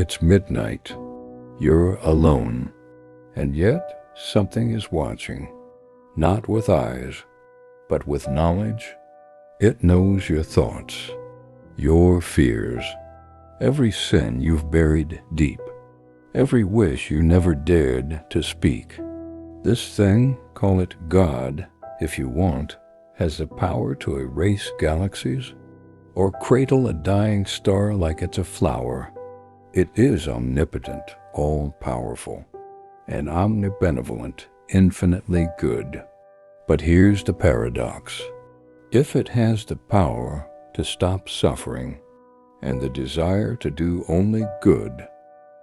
It's midnight. You're alone. And yet something is watching. Not with eyes, but with knowledge. It knows your thoughts, your fears, every sin you've buried deep, every wish you never dared to speak. This thing, call it God if you want, has the power to erase galaxies or cradle a dying star like it's a flower. It is omnipotent, all-powerful, and omnibenevolent, infinitely good. But here's the paradox. If it has the power to stop suffering and the desire to do only good,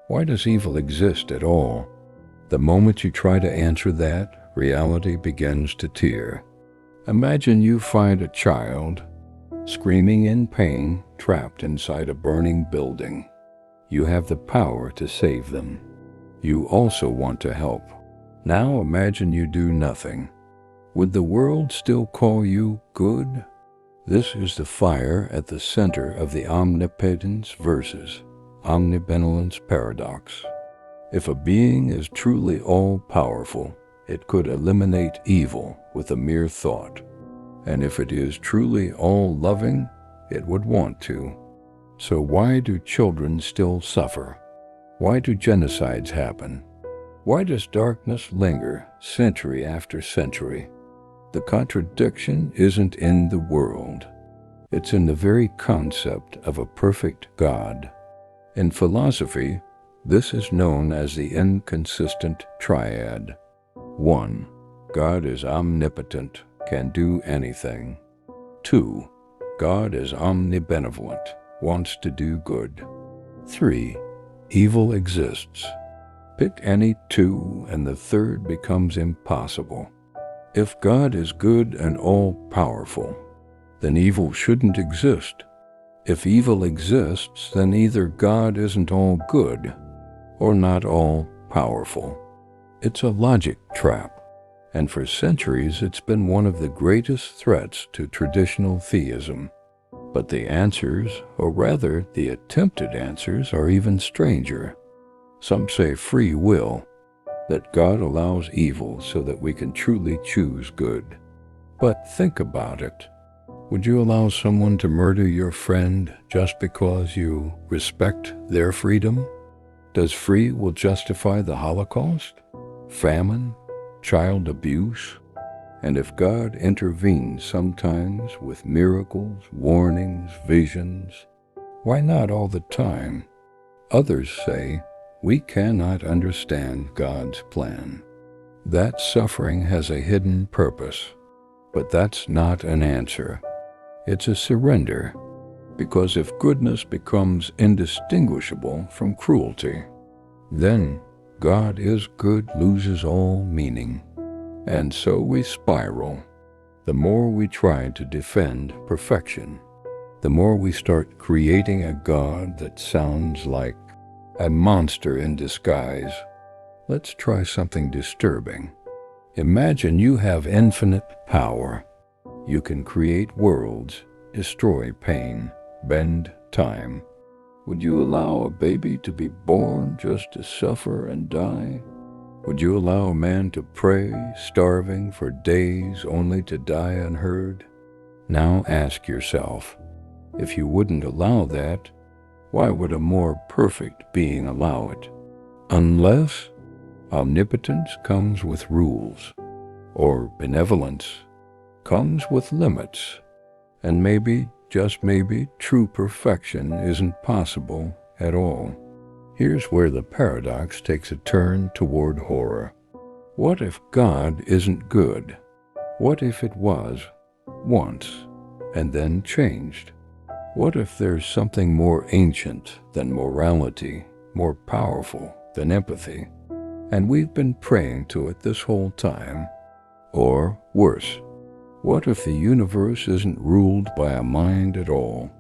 why does evil exist at all? The moment you try to answer that, reality begins to tear. Imagine you find a child screaming in pain, trapped inside a burning building. You have the power to save them. You also want to help. Now imagine you do nothing. Would the world still call you good? This is the fire at the center of the Omnipotence versus Omnibenevolence paradox. If a being is truly all-powerful, it could eliminate evil with a mere thought. And if it is truly all-loving, it would want to. So why do children still suffer? Why do genocides happen? Why does darkness linger century after century? The contradiction isn't in the world. It's in the very concept of a perfect God. In philosophy, this is known as the inconsistent triad. 1. God is omnipotent, can do anything. 2. God is omnibenevolent, wants to do good. 3. Evil exists. Pick any two and the third becomes impossible. If God is good and all-powerful, then evil shouldn't exist. If evil exists, then either God isn't all good or not all-powerful. It's a logic trap, and for centuries it's been one of the greatest threats to traditional theism. But the answers, or rather the attempted answers, are even stranger. Some say free will, that God allows evil so that we can truly choose good. But think about it. Would you allow someone to murder your friend just because you respect their freedom? Does free will justify the Holocaust, famine, child abuse? And if God intervenes sometimes with miracles, warnings, visions, why not all the time? Others say, we cannot understand God's plan. That suffering has a hidden purpose, but that's not an answer. It's a surrender, because if goodness becomes indistinguishable from cruelty, then God is good loses all meaning. And so we spiral. The more we try to defend perfection, the more we start creating a God that sounds like a monster in disguise. Let's try something disturbing. Imagine you have infinite power. You can create worlds, destroy pain, bend time. Would you allow a baby to be born just to suffer and die? Would you allow a man to pray, starving for days only to die unheard? Now ask yourself, if you wouldn't allow that, why would a more perfect being allow it? Unless omnipotence comes with rules, or benevolence comes with limits, and maybe, just maybe, true perfection isn't possible at all. Here's where the paradox takes a turn toward horror. What if God isn't good? What if it was once and then changed? What if there's something more ancient than morality, more powerful than empathy, and we've been praying to it this whole time? Or worse, what if the universe isn't ruled by a mind at all,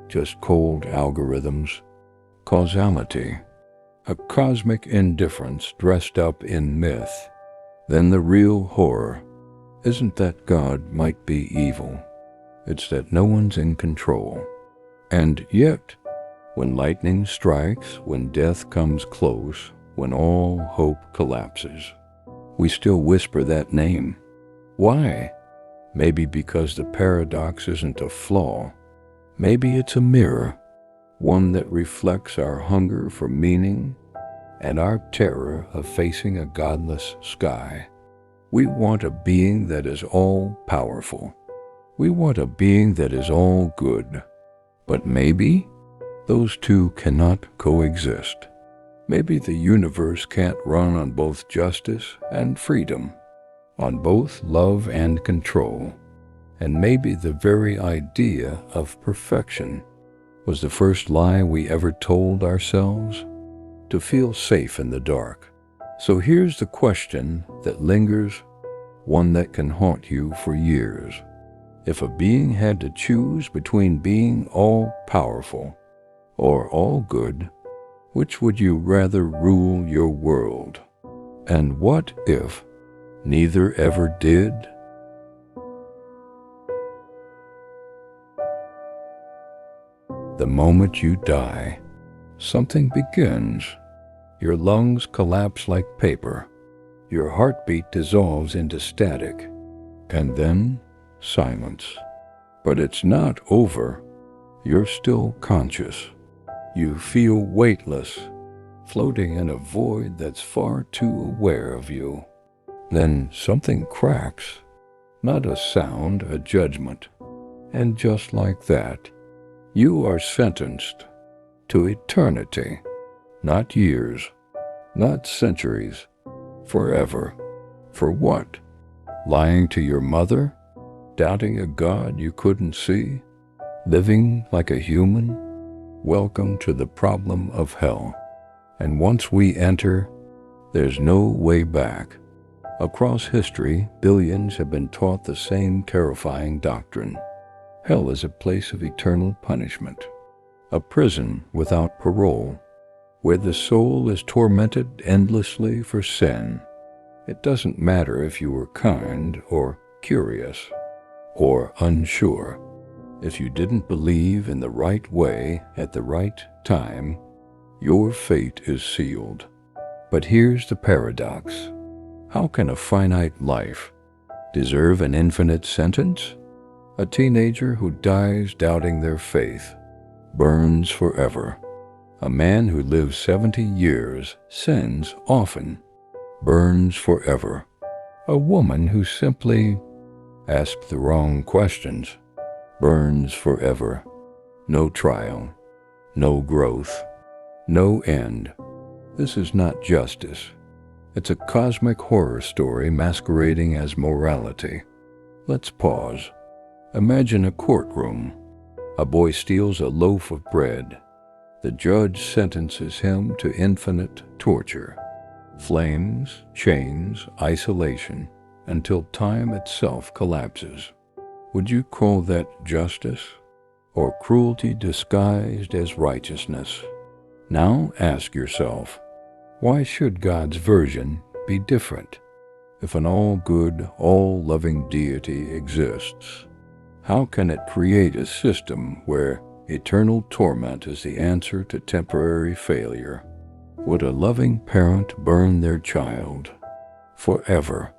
just cold algorithms, causality, a cosmic indifference dressed up in myth? Then the real horror isn't that God might be evil, it's that no one's in control. And yet, When lightning strikes, when death comes close, when all hope collapses, we still whisper that name. Why? Maybe because the paradox isn't a flaw. Maybe it's a mirror, one that reflects our hunger for meaning and our terror of facing a godless sky. We want a being that is all-powerful. We want a being that is all good. But maybe those two cannot coexist. Maybe the universe can't run on both justice and freedom, on both love and control. And maybe the very idea of perfection was the first lie we ever told ourselves, to feel safe in the dark. So here's the question that lingers, one that can haunt you for years. If a being had to choose between being all-powerful or all good, which would you rather rule your world? And what if neither ever did? The moment you die, something begins. Your lungs collapse like paper. Your heartbeat dissolves into static. And then silence. But it's not over. You're still conscious. You feel weightless, floating in a void that's far too aware of you. Then something cracks. Not a sound, a judgment. And just like that, you are sentenced to eternity. Not years, not centuries, forever. For what? Lying to your mother? Doubting a God you couldn't see? Living like a human? Welcome to the problem of hell. And once we enter, there's no way back. Across history, billions have been taught the same terrifying doctrine. Hell is a place of eternal punishment, a prison without parole, where the soul is tormented endlessly for sin. It doesn't matter if you were kind or curious or unsure. If you didn't believe in the right way at the right time, your fate is sealed. But here's the paradox. How can a finite life deserve an infinite sentence? A teenager who dies doubting their faith burns forever. A man who lives 70 years, sins often, burns forever. A woman who simply asked the wrong questions burns forever. No trial, no growth, no end. This is not justice. It's a cosmic horror story masquerading as morality. Let's pause. Imagine a courtroom. A boy steals a loaf of bread. The judge sentences him to infinite torture. Flames, chains, isolation, until time itself collapses. Would you call that justice, or cruelty disguised as righteousness? Now ask yourself, why should God's version be different? If an all-good, all-loving deity exists, how can it create a system where eternal torment is the answer to temporary failure? Would a loving parent burn their child forever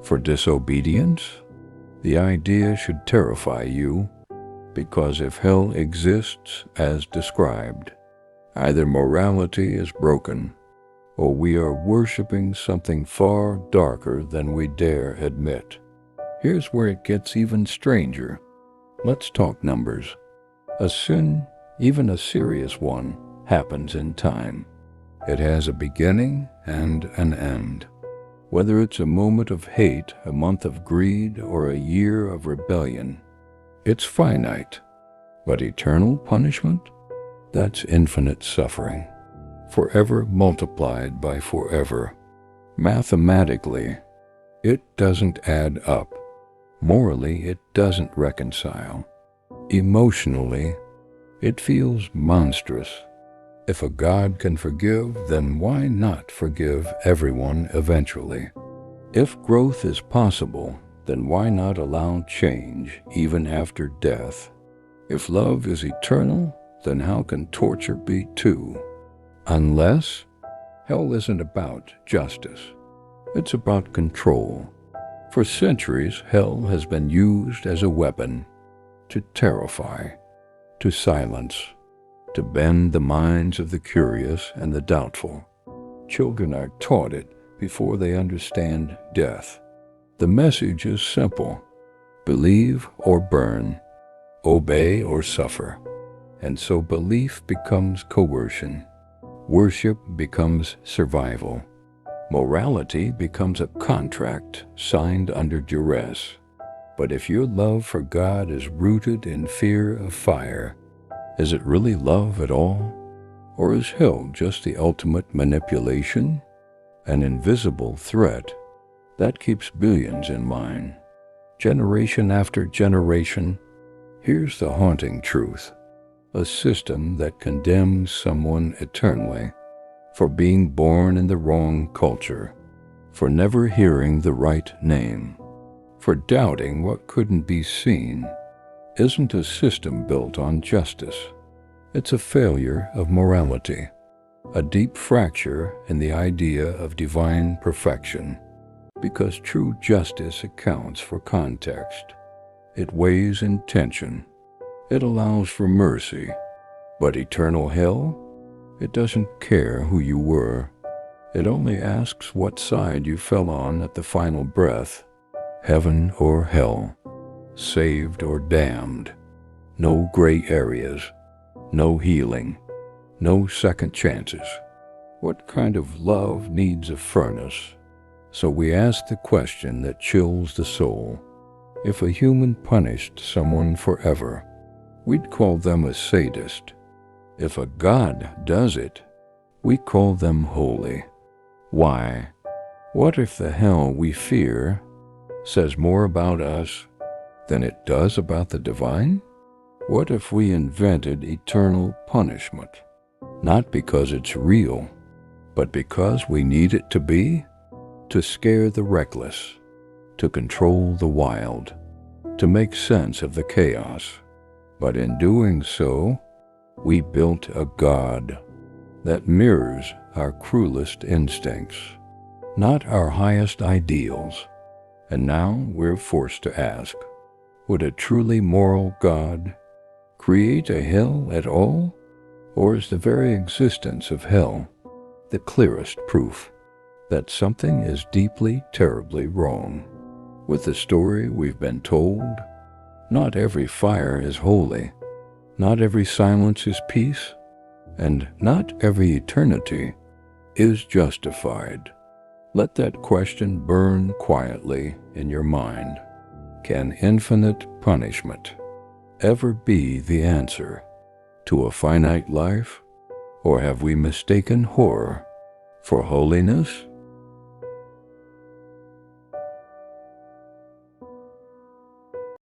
for disobedience? The idea should terrify you, because if hell exists as described, either morality is broken, or we are worshiping something far darker than we dare admit. Here's where it gets even stranger. Let's talk numbers. A sin, even a serious one, happens in time. It has a beginning and an end. Whether it's a moment of hate, a month of greed, or a year of rebellion, it's finite. But eternal punishment? That's infinite suffering, forever multiplied by forever. Mathematically, it doesn't add up. Morally, it doesn't reconcile. Emotionally, it feels monstrous. If a God can forgive, then why not forgive everyone eventually? If growth is possible, then why not allow change even after death? If love is eternal, then how can torture be too? Unless hell isn't about justice. It's about control. For centuries, hell has been used as a weapon to terrify, to silence, to bend the minds of the curious and the doubtful. Children are taught it before they understand death. The message is simple: believe or burn, obey or suffer. And so belief becomes coercion. Worship becomes survival. Morality becomes a contract signed under duress. But if your love for God is rooted in fear of fire, is it really love at all? Or is hell just the ultimate manipulation? An invisible threat that keeps billions in line. Generation after generation, here's the haunting truth. A system that condemns someone eternally for being born in the wrong culture, for never hearing the right name, for doubting what couldn't be seen, isn't a system built on justice. It's a failure of morality, a deep fracture in the idea of divine perfection, because true justice accounts for context. It weighs intention. It allows for mercy. But eternal hell? It doesn't care who you were. It only asks what side you fell on at the final breath. Heaven or hell, saved or damned. No gray areas, no healing, no second chances. What kind of love needs a furnace? So we ask the question that chills the soul. If a human punished someone forever, we'd call them a sadist. If a God does it, we call them holy. Why? What if the hell we fear says more about us than it does about the divine? What if we invented eternal punishment, not because it's real, but because we need it to be? To scare the reckless, to control the wild, to make sense of the chaos. But in doing so, we built a God that mirrors our cruelest instincts, not our highest ideals. And now we're forced to ask, would a truly moral God create a hell at all? Or is the very existence of hell the clearest proof that something is deeply, terribly wrong? With the story we've been told, not every fire is holy, not every silence is peace, and not every eternity is justified. Let that question burn quietly in your mind. Can infinite punishment ever be the answer to a finite life? Or have we mistaken horror for holiness?